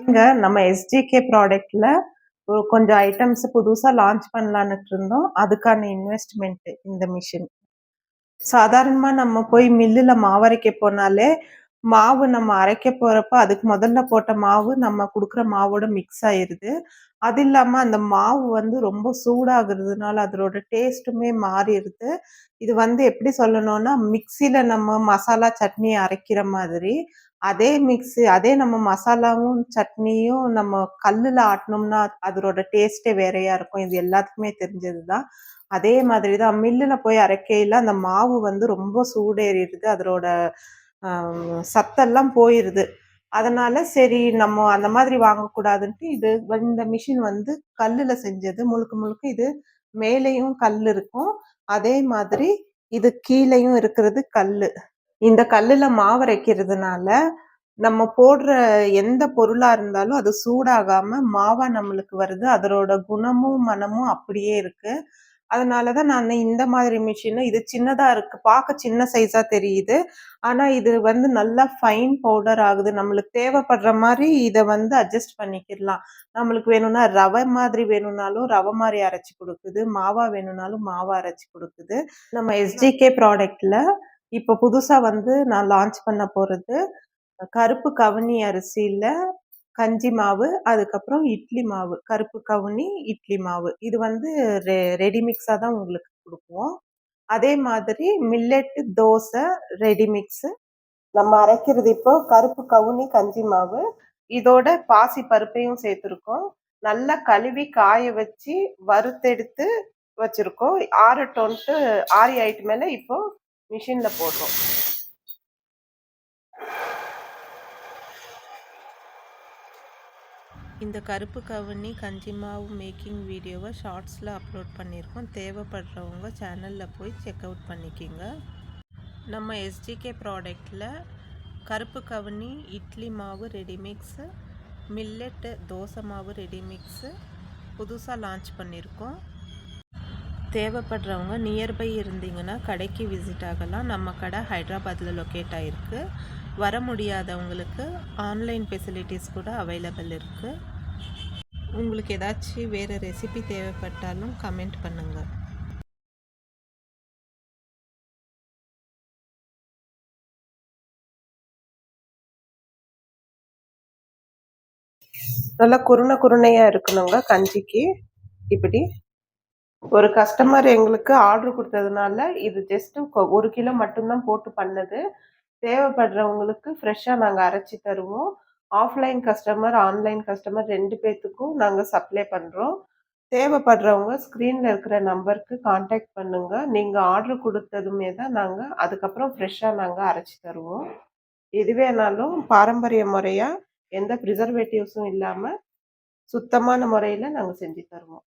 இங்க நம்ம எஸ்ஜிகே ப்ராடக்ட்ல கொஞ்சம் ஐட்டம்ஸ் புதுசா லான்ச் பண்ணலான்னுட்டு இருந்தோம். அதுக்கான இன்வெஸ்ட்மென்ட் இந்த மிஷின். சாதாரணமா நம்ம போய் மில்லுல மாவரைக்க போனாலே, மாவு நம்ம அரைக்க போறப்ப அதுக்கு முதல்ல போட்ட மாவு நம்ம குடுக்குற மாவோட மிக்ஸ் ஆயிருது. அது இல்லாம அந்த மாவு வந்து ரொம்ப சூடாகுறதுனால அதோட டேஸ்ட்டுமே மாறிருது. இது வந்து எப்படி சொல்லணும்னா, மிக்ஸில நம்ம மசாலா, சட்னி அரைக்கிற மாதிரி, அதே நம்ம மசாலாவும், சட்னியும் நம்ம கல்லுல ஆட்டுனோம்னா, அதோட டேஸ்ட்டே வேறையா இருக்கும். இது எல்லாத்துக்குமே தெரிஞ்சது தான். அதே மாதிரி தான் மில்லுல போய் அரைக்கையில அந்த மாவு வந்து ரொம்ப சூடேறிடுது. அதோட சத்தெல்லாம் போயிருது. அதனால சரி நம்ம அந்த மாதிரி வாங்கக்கூடாதுன்ட்டு இந்த மிஷின் வந்து கல்லுல செஞ்சது. முழுக்க முழுக்க இது மேலேயும் கல்லு இருக்கும். அதே மாதிரி இது கீழயும் இருக்கிறது கல்லு. இந்த கல்லுல மாவரைக்கிறதுனால, நம்ம போடுற எந்த பொருளா இருந்தாலும் அது சூடாகாம மாவா நம்மளுக்கு வருது. அதோட குணமும், மணமும் அப்படியே இருக்கு. அதனால தான் நானு இந்த மாதிரி மிஷினு இது சின்னதா இருக்கு. பார்க்க சின்ன சைஸா தெரியுது. ஆனா இது வந்து நல்லா ஃபைன் பவுடர் ஆகுது. நம்மளுக்கு தேவைப்படுற மாரி இத வந்து அட்ஜஸ்ட் பண்ணிக்கிடலாம். நம்மளுக்கு வேணும்னா ரவை மாதிரி வேணும்னாலும் ரவை மாரி அரைச்சு குடுக்குது. மாவா வேணும்னாலும் மாவா அரைச்சு குடுக்குது. நம்ம எஸ்ஜிகே ப்ராடக்ட்ல இப்ப புதுசா வந்து நான் லான்ச் பண்ண போறது, கருப்பு கவுனி அரிசியில கஞ்சி மாவு, அதுக்கப்புறம் இட்லி மாவு. கருப்பு கவுனி, இட்லி மாவு. இது வந்து ரெடி மிக்ஸா தான் உங்களுக்கு குடுப்போம். அதே மாதிரி மில்லட் தோசை ரெடி மிக்ஸு. நம்ம அரைக்கிறது இப்போ கருப்பு கவுனி கஞ்சி மாவு. இதோட பாசி பருப்பையும் சேர்த்துருக்கோம். நல்லா கழுவி காய வச்சு வறுத்தெடுத்து வச்சிருக்கோம். ஆறட்டோன்ட்டு ஆறி ஆயிட்டு மேல இப்போ மிஷின்ல போடுறோம். இந்த கருப்பு கவுனி கஞ்சி மாவு மேக்கிங் வீடியோவை ஷார்ட்ஸில் அப்லோட் பண்ணியிருக்கோம். தேவைப்படுறவங்க சேனலில் போய் செக் அவுட் பண்ணிக்கிங்க. நம்ம எஸ்ஜிகே ப்ராடக்டில் கருப்பு கவுனி இட்லி மாவு ரெடிமிக்ஸு, மில்லட்டு தோசை மாவு ரெடிமிக்ஸு புதுசாக லான்ச் பண்ணியிருக்கோம். தேவைப்படுறவங்க நியர்பை இருந்தீங்கன்னா கடைக்கு விசிட் ஆகலாம். நம்ம கடை ஹைதராபாத்தில் லொக்கேட் ஆகிருக்கு. வர முடியாதவங்களுக்கு ஆன்லைன் ஃபெசிலிட்டிஸ் கூட அவைலபிள் இருக்குது. உங்களுக்கு ஏதாச்சும் வேறு ரெசிபி தேவைப்பட்டாலும் கமெண்ட் பண்ணுங்கள். நல்லா குருணையா இருக்கணுங்க கஞ்சிக்கு. இப்படி ஒரு கஸ்டமர் எங்களுக்கு ஆர்டர் குடுத்ததுனால, இது ஜஸ்ட் 1 கிலோ மட்டும் தான் போட்டு பண்ணது. தேவைப்படுறவங்களுக்கு ஃப்ரெஷ்ஷா நாங்க அரைச்சு தருவோம். ஆஃப்லைன் கஸ்டமர், ஆன்லைன் கஸ்டமர் 2 பேத்துக்கும் நாங்க சப்ளை பண்றோம். தேவைப்படுறவங்க ஸ்க்ரீன்ல இருக்கிற நம்பருக்கு கான்டாக்ட் பண்ணுங்க. நீங்க ஆர்டர் குடுத்ததுமே தான் அதுக்கப்புறம் ஃப்ரெஷ்ஷா நாங்க அரைச்சு தருவோம். எதுவேனாலும் பாரம்பரிய முறையா எந்த ப்ரிசர்வேட்டிவ்ஸும் இல்லாம சுத்தமான முறையில நாங்க செஞ்சு தருவோம்.